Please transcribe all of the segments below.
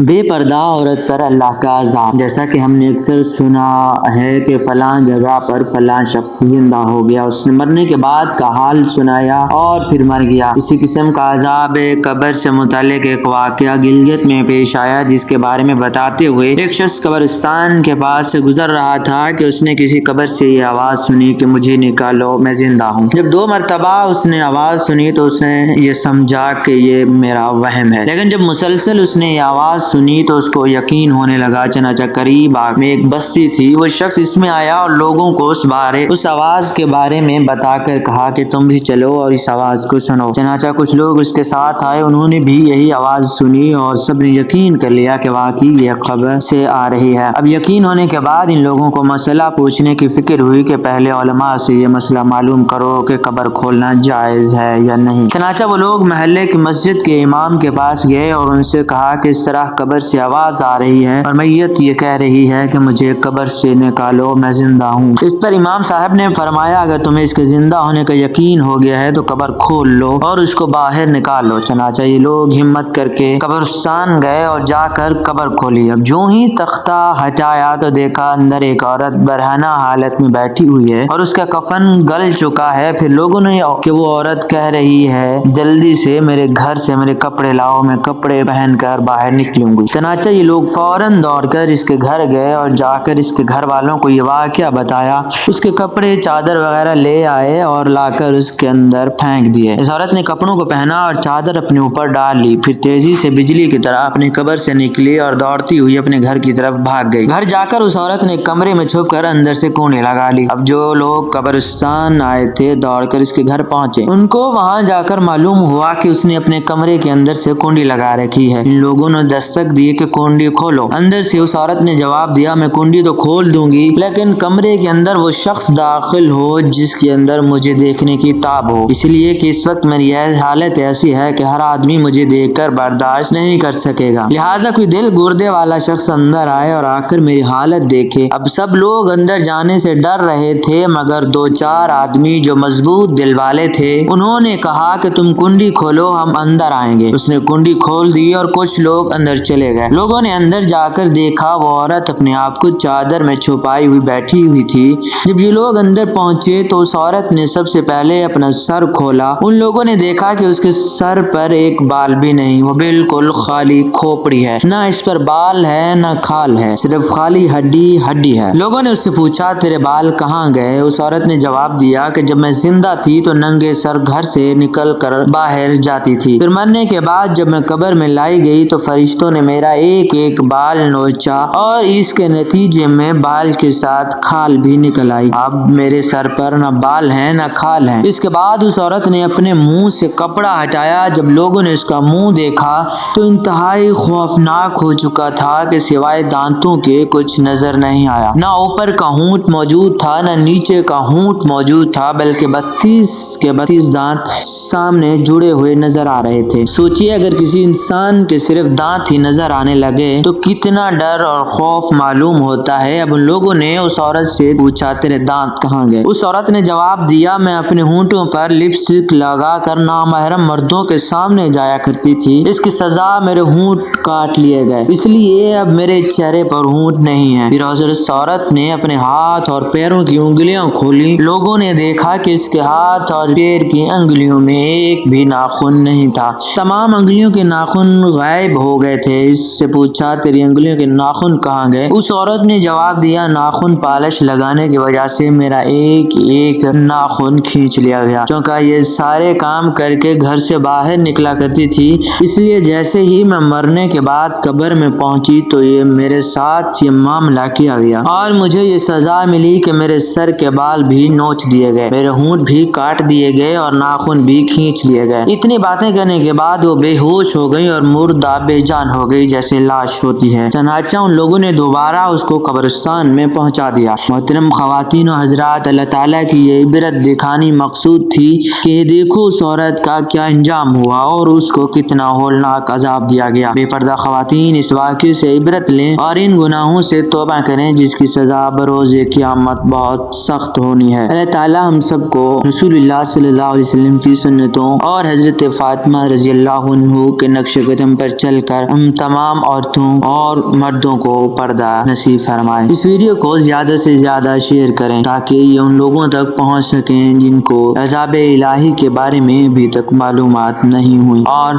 بے پردہ عورت پر اللہ کا عذاب۔ جیسا کہ ہم نے اکثر سنا ہے کہ فلاں جگہ پر فلاں شخص زندہ ہو گیا، اس نے مرنے کے بعد کا حال سنایا اور پھر مر گیا۔ اسی قسم کا عذاب قبر سے متعلق ایک واقعہ گلگت میں پیش آیا، جس کے بارے میں بتاتے ہوئے ایک شخص قبرستان کے پاس سے گزر رہا تھا کہ اس نے کسی قبر سے یہ آواز سنی کہ مجھے نکالو، میں زندہ ہوں۔ جب 2 مرتبہ اس نے آواز سنی تو اس نے یہ سمجھا کہ یہ میرا وہم ہے، لیکن جب مسلسل اس نے یہ آواز سنی تو اس کو یقین ہونے لگا۔ چنانچہ قریب میں ایک بستی تھی، وہ شخص اس میں آیا اور لوگوں کو اس آواز کے بارے میں بتا کر کہا کہ تم بھی چلو اور اس آواز کو سنو۔ چنانچہ کچھ لوگ اس کے ساتھ آئے، انہوں نے بھی یہی آواز سنی اور سب نے یقین کر لیا کہ واقعی یہ قبر سے آ رہی ہے۔ اب یقین ہونے کے بعد ان لوگوں کو مسئلہ پوچھنے کی فکر ہوئی کہ پہلے علماء سے یہ مسئلہ معلوم کرو کہ قبر کھولنا جائز ہے یا نہیں۔ چنانچہ وہ لوگ محلے کی مسجد کے امام کے پاس گئے اور ان سے کہا کہ اس طرح قبر سے آواز آ رہی ہے اور میت یہ کہہ رہی ہے کہ مجھے قبر سے نکالو، میں زندہ ہوں۔ اس پر امام صاحب نے فرمایا اگر تمہیں اس کے زندہ ہونے کا یقین ہو گیا ہے تو قبر کھول لو اور اس کو باہر نکال لو۔ چنانچہ یہ لوگ ہمت کر کے قبرستان گئے اور جا کر قبر کھولی۔ اب جو ہی تختہ ہٹایا تو دیکھا اندر ایک عورت برہنہ حالت میں بیٹھی ہوئی ہے اور اس کا کفن گل چکا ہے۔ پھر لوگوں نے کہ وہ عورت کہہ رہی ہے جلدی سے میرے گھر سے میرے کپڑے لاؤ، میں کپڑے پہن کر باہر نکلوں گی۔ چنانچہ یہ لوگ فوراً دوڑ کر اس کے گھر گئے اور جا کر اس کے گھر والوں کو یہ واقعہ بتایا۔ اس کے کپڑے چادر وغیرہ لے آئے اور لا کر اس کے اندر پھینک دیے۔ اس عورت نے کپڑوں کو پہنا اور چادر اپنے اوپر ڈال لی، پھر تیزی سے بجلی کی طرح اپنی قبر سے نکلی اور دوڑتی ہوئی اپنے گھر کی طرف بھاگ گئی۔ گھر جا کر اس عورت نے کمرے میں چھپ کر اندر سے کونڈی لگا لی۔ اب جو لوگ قبرستان آئے تھے دوڑ کر اس کے گھر پہنچے، ان کو وہاں جا کر معلوم ہوا کہ اس نے اپنے کمرے کے اندر سے کونڈی لگا رکھی ہے۔ ان لوگوں نے دستک دی کہ کنڈی کھولو۔ اندر سے اس عورت نے جواب دیا میں کنڈی تو کھول دوں گی، لیکن کمرے کے اندر وہ شخص داخل ہو جس کے اندر مجھے دیکھنے کی تاب ہو، اس لیے کہ اس وقت میری حالت ایسی ہے کہ ہر آدمی مجھے دیکھ کر برداشت نہیں کر سکے گا، لہذا کوئی دل گردے والا شخص اندر آئے اور آ کر میری حالت دیکھے۔ اب سب لوگ اندر جانے سے ڈر رہے تھے مگر 2-4 آدمی جو مضبوط دل والے تھے انہوں نے کہا کہ تم کنڈی کھولو، ہم اندر آئیں گے۔ اس نے کنڈی کھول دی اور کچھ لوگ اندر چلے گئے۔ لوگوں نے اندر جا کر دیکھا وہ عورت اپنے آپ کو چادر میں چھپائی ہوئی بیٹھی ہوئی تھی۔ جب یہ لوگ اندر پہنچے تو اس عورت نے سب سے پہلے اپنا سر کھولا۔ ان لوگوں نے دیکھا کہ اس کے سر پر ایک بال بھی نہیں، وہ بالکل خالی کھوپڑی ہے، نہ اس پر بال ہے نہ کھال ہے، صرف خالی ہڈی ہے۔ لوگوں نے اس سے پوچھا تیرے بال کہاں گئے؟ اس عورت نے جواب دیا کہ جب میں زندہ تھی تو ننگے سر گھر سے نکل کر باہر جاتی تھی، پھر مرنے کے بعد جب میں قبر میں لائی گئی تو فرشتوں نے میرا ایک بال نوچا اور اس کے نتیجے میں بال کے ساتھ کھال بھی نکل آئی۔ اب میرے سر پر نہ بال ہیں نہ کھال ہیں۔ اس کے بعد اس عورت نے اپنے منہ سے کپڑا ہٹایا۔ جب لوگوں نے اس کا منہ دیکھا تو انتہائی خوفناک ہو چکا تھا کہ سوائے دانتوں کے کچھ نظر نہیں آیا، نہ اوپر کا ہونٹ موجود تھا نہ نیچے کا ہونٹ موجود تھا، بلکہ 32 دانت سامنے جڑے ہوئے نظر آ رہے تھے۔ سوچئے اگر کسی انسان کے صرف دانت ہی نظر آنے لگے تو کتنا ڈر اور خوف معلوم ہوتا ہے۔ اب ان لوگوں نے اس عورت سے پوچھا تیرے دانت کہاں گئے؟ اس عورت نے جواب دیا میں اپنے ہونٹوں پر لپسٹک لگا کر نامحرم مردوں کے سامنے جایا کرتی تھی، اس کی سزا میرے ہونٹ کاٹ لیے گئے، اس لیے اب میرے چہرے پر ہونٹ نہیں ہے۔ پھر اس عورت نے اپنے ہاتھ اور پیروں کی انگلیاں کھولی۔ لوگوں نے دیکھا کہ اس کے ہاتھ اور پیر کی انگلیوں میں ایک بھی ناخن نہیں تھا، تمام انگلیوں کے ناخن غائب ہو گئے تھے۔ اس سے پوچھا تیری انگلیوں کے ناخن کہاں گئے؟ اس عورت نے جواب دیا ناخن پالش لگانے کی وجہ سے میرا ایک ناخن کھینچ لیا گیا، چونکہ یہ سارے کام کر کے گھر سے باہر نکلا کرتی تھی، اس لیے جیسے ہی میں مرنے کے بعد قبر میں پہنچی تو یہ میرے ساتھ یہ معاملہ کیا گیا اور مجھے یہ سزا ملی کہ میرے سر کے بال بھی نوچ دیے گئے، میرے ہونٹ بھی کاٹ دیے گئے اور ناخن بھی کھینچ لیے گئے۔ اتنی باتیں کرنے کے بعد وہ بے ہوش ہو گئی اور مردہ بے جان ہو گئی جیسے لاش ہوتی ہے۔ چنانچہ ان لوگوں نے دوبارہ اس کو قبرستان میں پہنچا دیا۔ محترم خواتین و حضرات، اللہ تعالیٰ کی یہ عبرت دکھانی مقصود تھی کہ دیکھو اس عورت کا کیا انجام ہوا اور اس کو کتنا ہولناک عذاب دیا گیا۔ بے پردہ خواتین اس واقعے سے عبرت لیں اور ان گناہوں سے توبہ کریں جس کی سزا بروز قیامت بہت سخت ہونی ہے۔ اللہ تعالیٰ ہم سب کو رسول اللہ صلی اللہ علیہ وسلم کی سنتوں اور حضرت فاطمہ رضی اللہ عنہ کے نقش قدم پر چل کر ہم تمام عورتوں اور مردوں کو پردہ نصیب فرمائے۔ اس ویڈیو کو زیادہ سے زیادہ شیئر کریں تاکہ یہ ان لوگوں تک پہنچ سکیں جن کو عذاب الہی کے بارے میں ابھی تک معلومات نہیں ہوئی، اور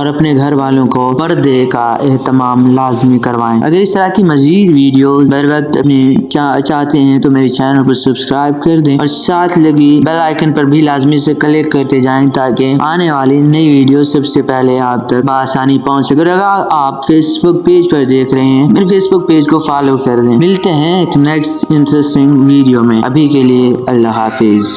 اپنے گھر والوں کو پردے کا اہتمام لازمی کروائیں۔ اگر اس طرح کی مزید ویڈیو بر وقت چاہتے ہیں تو میرے چینل کو سبسکرائب کر دیں اور ساتھ لگی بیل آئیکن پر بھی لازمی سے کلک کرتے جائیں تاکہ آنے والی نئی ویڈیو سب سے پہلے آپ تک بآسانی پہنچ سکے۔ اگر آپ فیس بک پیج پر دیکھ رہے ہیں، میرے فیس بک پیج کو فالو کر دیں۔ ملتے ہیں ایک نیکسٹ انٹرسٹنگ ویڈیو میں، ابھی کے لیے اللہ حافظ۔